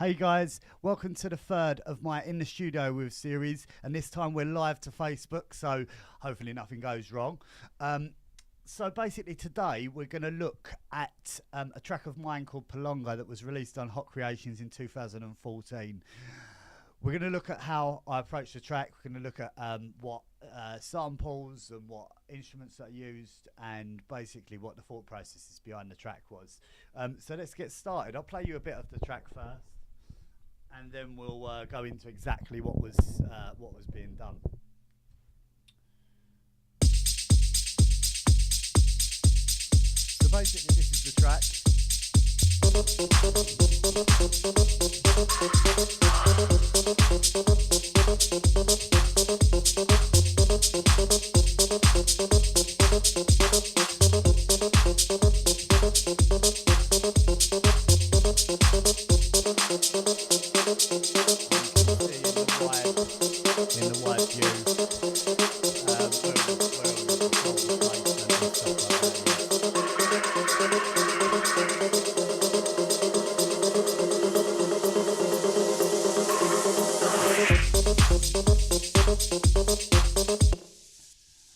Hey guys, welcome to the third of my In the Studio With series, and this time we're live to Facebook, so hopefully nothing goes wrong. So basically today we're going to look at a track of mine called Palonga that was released on Hot Creations in 2014. We're going to look at how I approached the track. We're going to look at what samples and what instruments that I used, and basically what the thought processes behind the track was. So let's get started. I'll play you a bit of the track first, and then we'll go into exactly what was being done. So basically, this is the track. In the wide view,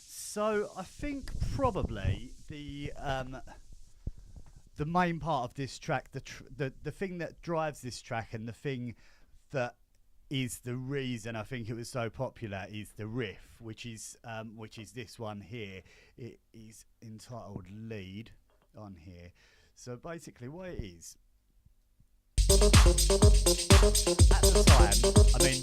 so I think probably the main part of this track, the thing that drives this track, and the thing that is the reason I think it was so popular, is the riff, which is this one here. It is entitled Lead on here. So basically what it is, at the time, I mean,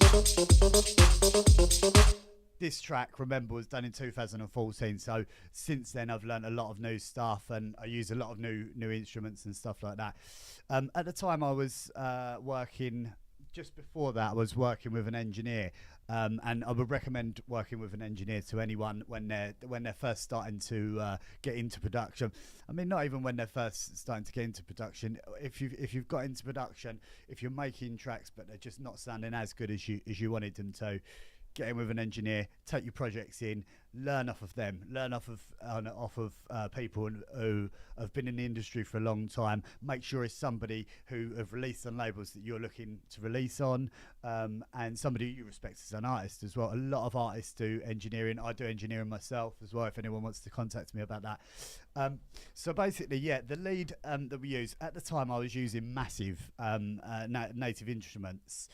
this track, remember, was done in 2014, so since then I've learned a lot of new stuff, and I use a lot of new instruments and stuff like that. At the time I was working, just before that I was working with an engineer, and I would recommend working with an engineer to anyone when they're first starting to get into production. I mean, not even when they're first starting to get into production. If you've got into production, if you're making tracks but they're just not sounding as good as you wanted them to, get in with an engineer, take your projects in, learn off of them, learn off of people who have been in the industry for a long time. Make sure it's somebody who have released on labels that you're looking to release on, and somebody you respect as an artist as well. A lot of artists do engineering. I do engineering myself as well, if anyone wants to contact me about that. So basically, yeah, the lead that we use, at the time I was using Massive Native Instruments.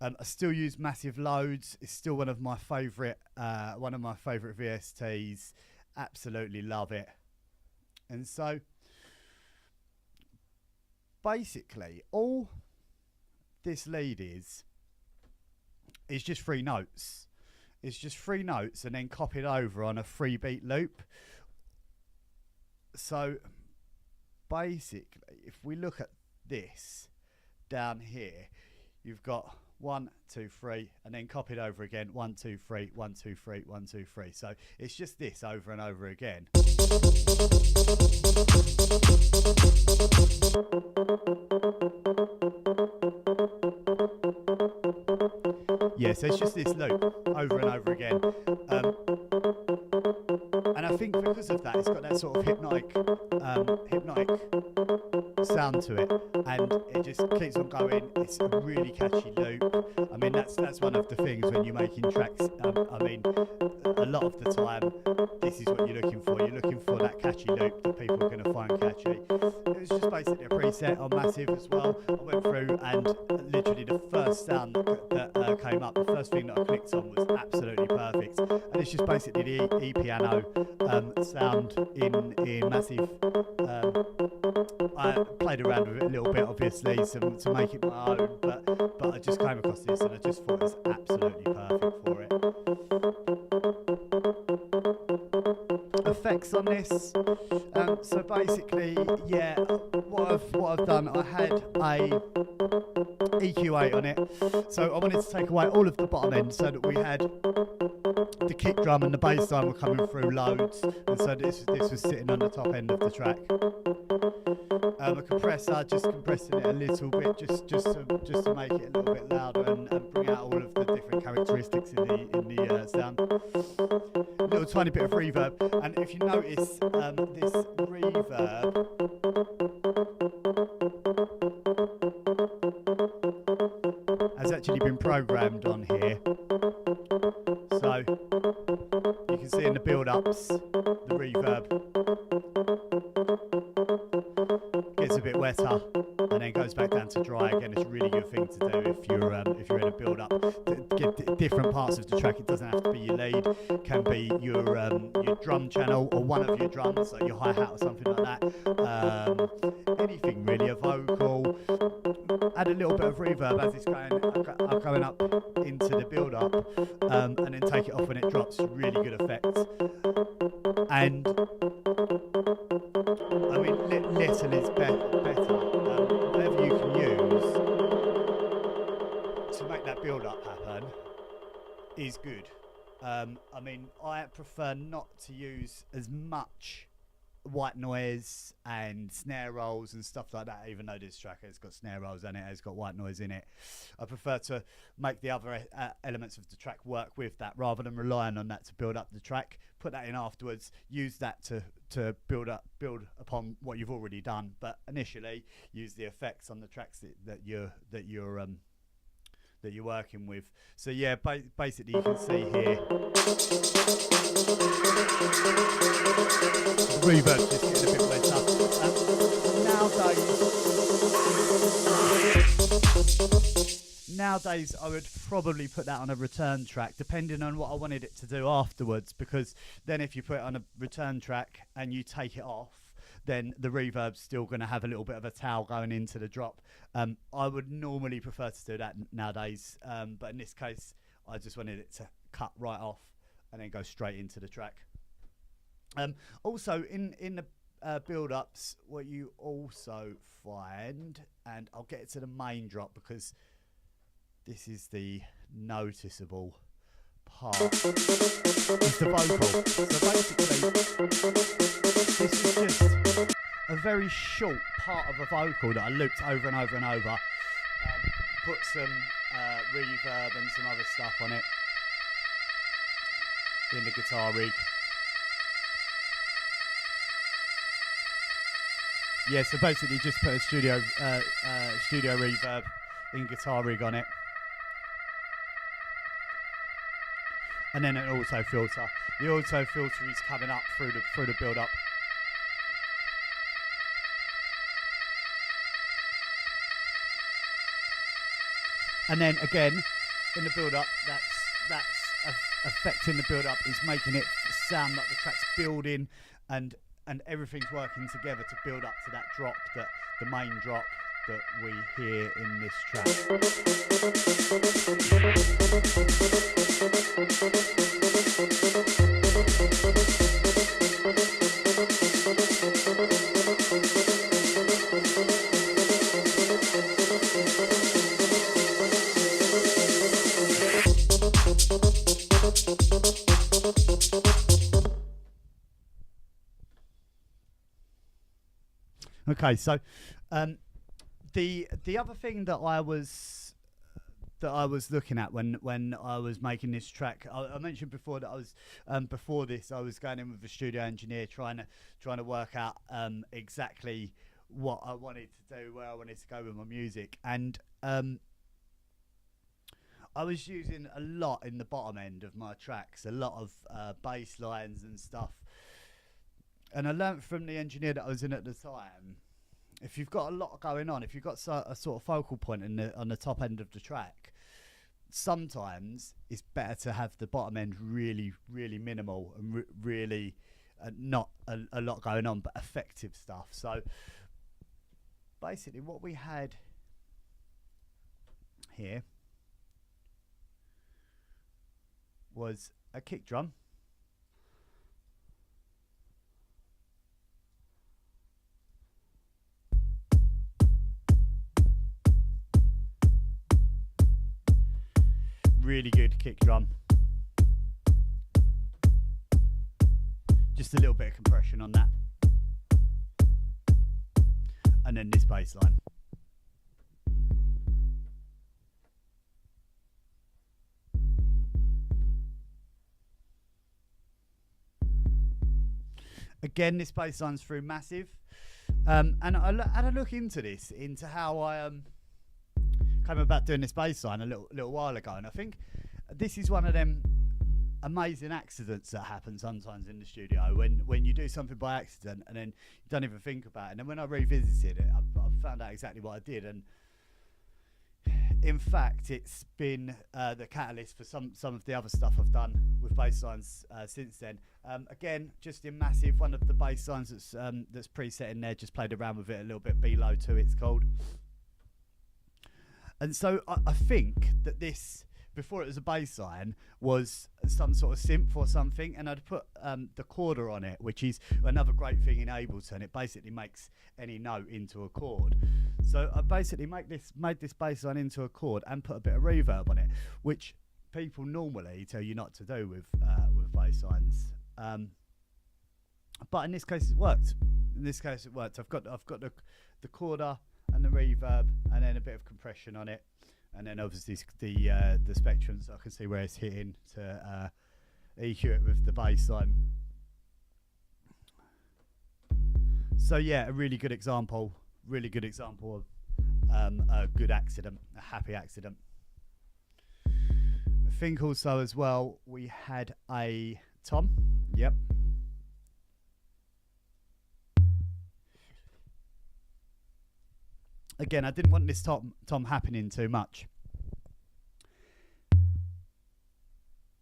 I still use Massive loads. It's still one of my favourite VSTs. Absolutely love it. And so basically all this lead is just 3 notes. It's just 3 notes and then copied over on a 3-beat loop. So basically, if we look at this down here, you've got 1, 2, 3, and then copied over again. 1, 2, 3, 1, 2, 3, 1, 2, 3. So it's just this over and over again. Yeah, so it's just this loop over and over again. And I think because of that, it's got that sort of hypnotic sound to it, and it just keeps on going. It's a really catchy loop. I mean, that's one of the things when you're making tracks. I mean, a lot of the time, this is what you're looking for. You're looking for that catchy loop that people are going to find catchy. It was just basically a preset on Massive as well. I went through, and literally the first sound that came up, the first thing that I clicked on was absolutely perfect. And it's just basically the E-piano sound in Massive. I played around with it a little bit, obviously, to make it my own, but I just came across this and I just thought it was absolutely perfect for it. Effects on this. So basically, yeah, what I've done, I had a EQ8 on it, so I wanted to take away all of the bottom end so that we had the kick drum and the bass line were coming through loads, and so this was sitting on the top end of the track. A compressor, just compressing it a little bit, just to make it a little bit louder and bring out all of the different characteristics in the sound. A little tiny bit of reverb, and if you notice this reverb actually been programmed on here. So you can see in the build-ups, the reverb gets a bit wetter and then goes back down to dry again. It's a really good thing to do if you're in a build-up. Get different parts of the track. It doesn't have to be your lead. It can be your drum channel or one of your drums, like your hi-hat or something like that. Anything really, a vocal. Add a little bit of reverb as it's going up into the build-up, and then take it off when it drops. Really good effect. And I mean, little is better. Whatever you can use to make that build-up happen is good. I mean, I prefer not to use as much white noise and snare rolls and stuff like that, even though this track has got snare rolls and it has got white noise in it. I prefer to make the other elements of the track work with that rather than relying on that to build up the track. Put that in afterwards, use that to build upon what you've already done, but initially use the effects on the tracks that you're working with. So yeah, basically you can see here the reverb's just getting a bit wetter. Nowadays I would probably put that on a return track, depending on what I wanted it to do afterwards, because then if you put it on a return track and you take it off, then the reverb's still going to have a little bit of a tail going into the drop. I would normally prefer to do that nowadays, but in this case I just wanted it to cut right off and then go straight into the track. Also in the build-ups, what you also find, and I'll get it to the main drop because this is the noticeable part, is the vocal. So basically this is just a very short part of a vocal that I looped over and over and over. Put some reverb and some other stuff on it in the guitar rig. Yeah, so basically just put a studio reverb in guitar rig on it. And then an auto filter. The auto filter is coming up through the build up. And then again, in the build up, that's affecting the build up, is making it sound like the track's building and everything's working together to build up to that drop, that the main drop that we hear in this track. Okay, so the other thing that I was looking at when I was making this track, I mentioned before that I was before this I was going in with a studio engineer trying to work out exactly what I wanted to do, where I wanted to go with my music, and I was using a lot in the bottom end of my tracks, a lot of bass lines and stuff. And I learnt from the engineer that I was in at the time, if you've got a lot going on, if you've got a sort of focal point on the top end of the track, sometimes it's better to have the bottom end really, really minimal and really not a lot going on, but effective stuff. So basically what we had here was a kick drum, really good kick drum, just a little bit of compression on that, and then this bass line. Again, this bass line's through massive, and I had a look into this, into how I came about doing this bass line a little while ago, and I think this is one of them amazing accidents that happen sometimes in the studio when you do something by accident and then you don't even think about it. And then when I revisited it, I found out exactly what I did, and in fact, it's been the catalyst for some of the other stuff I've done with bass lines since then. Again, just in Massive, one of the bass lines that's preset in there, just played around with it a little bit. Below 2, it's called. And so I think that this, before it was a bass line, was some sort of synth or something, and I'd put the chorder on it, which is another great thing in Ableton. It basically makes any note into a chord. So I basically made this bass line into a chord and put a bit of reverb on it, which people normally tell you not to do with bass lines. But in this case, it worked. I've got the chorder and the reverb, and then a bit of compression on it. And then obviously the spectrum, so I can see where it's hitting to EQ it with the bass line. So yeah, a really good example of a good accident, a happy accident. I think also as well we had a tom. Yep. Again, I didn't want this tom happening too much.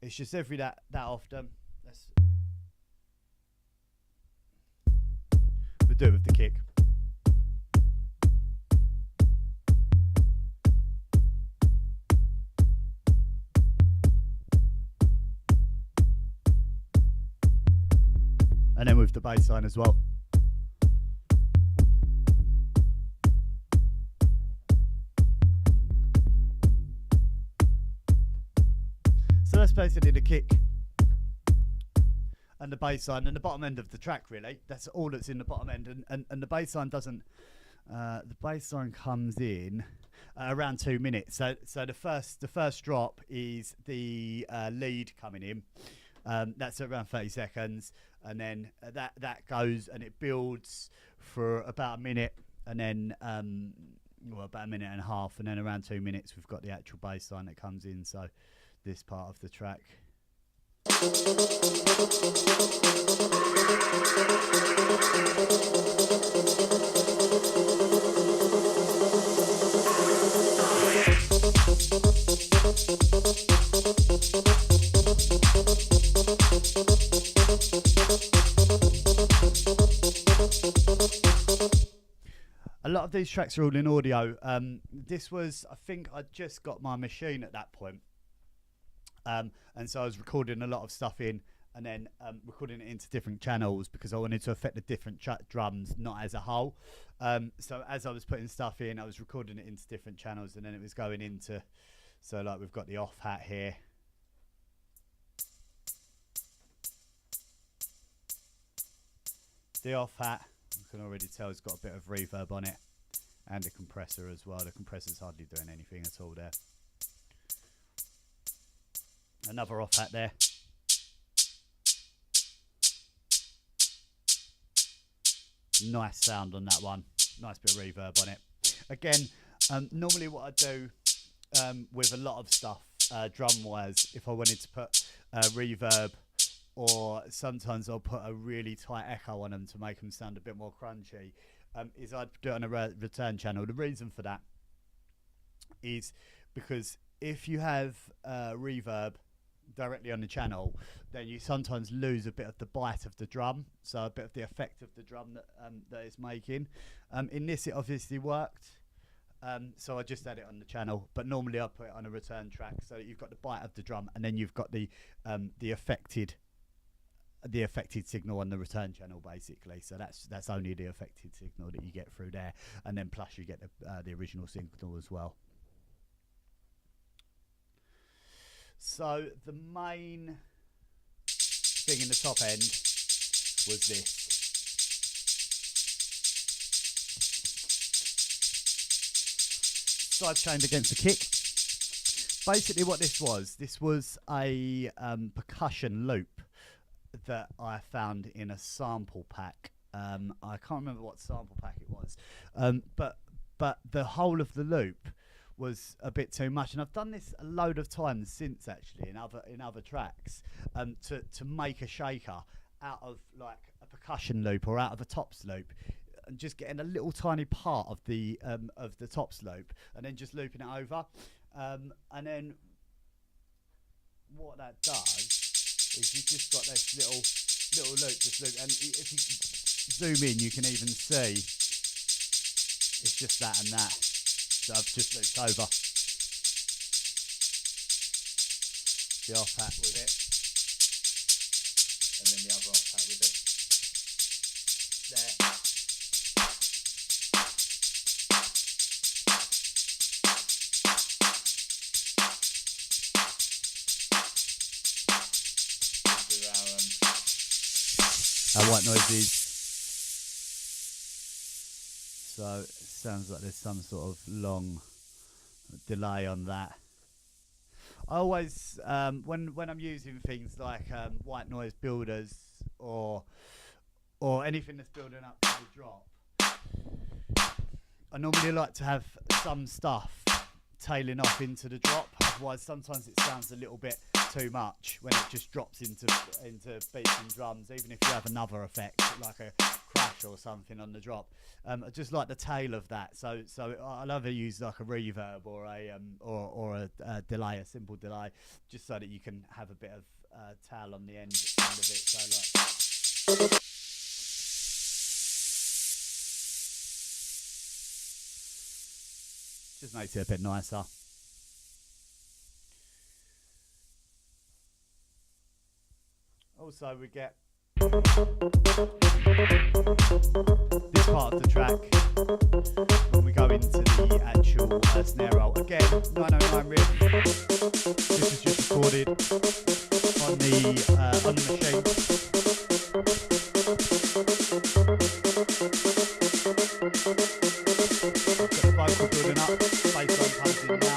It's just every that often. We'll do it with the kick. And then with the bass line as well. So that's basically the kick and the bass line and the bottom end of the track, really. That's all that's in the bottom end, and the bass line doesn't. The bass line comes in around 2 minutes. So the first drop is the lead coming in. That's around 30 seconds, and then that goes and it builds for about a minute, and then about a minute and a half, and then around 2 minutes we've got the actual bass line that comes in. So this part of the track. A lot of these tracks are all in audio. This was, I think I just got my machine at that point. And so I was recording a lot of stuff in, and then recording it into different channels because I wanted to affect the different drums, not as a whole. So as I was putting stuff in, I was recording it into different channels, and then it was going into, so like we've got the off hat here. The off hat, you can already tell it's got a bit of reverb on it, and the compressor as well. The compressor's hardly doing anything at all there. Another off hat there. Nice sound on that one. Nice bit of reverb on it. Again, normally what I do with a lot of stuff, drum-wise, if I wanted to put reverb, or sometimes I'll put a really tight echo on them to make them sound a bit more crunchy, is I'd do it on a return channel. The reason for that is because if you have reverb directly on the channel, then you sometimes lose a bit of the bite of the drum, so a bit of the effect of the drum that it's making. In this, it obviously worked, so I just had it on the channel, but normally I put it on a return track so that you've got the bite of the drum, and then you've got the affected signal on the return channel, basically. So that's only the affected signal that you get through there, and then plus you get the original signal as well. So the main thing in the top end was this. Sidechained against the kick. Basically what this was a percussion loop that I found in a sample pack. I can't remember what sample pack it was, but the whole of the loop was a bit too much. And I've done this a load of times since, actually, in other tracks, to make a shaker out of like a percussion loop or out of a tops loop, and just getting a little tiny part of the tops loop, and then just looping it over, and then what that does is you've just got this little loop, just loop, and if you zoom in, you can even see it's just that and that. So I've just looped over the off hat with it, and then the other off hat with it. There. Our white noises. So it sounds like there's some sort of long delay on that. I always, when I'm using things like white noise builders or anything that's building up to the drop, I normally like to have some stuff tailing off into the drop. Otherwise, sometimes it sounds a little bit too much when it just drops into beats and drums. Even if you have another effect like a crash or something on the drop, I just like the tail of that. So I'll either use like a reverb or a delay, a simple delay, just so that you can have a bit of tail on the end of it. So like. Just makes it a bit nicer. Also, we get this part of the track when we go into the actual snare roll. Again, 909 riff. This is just recorded on the machine. Got the vocal building up, bass line comes in now.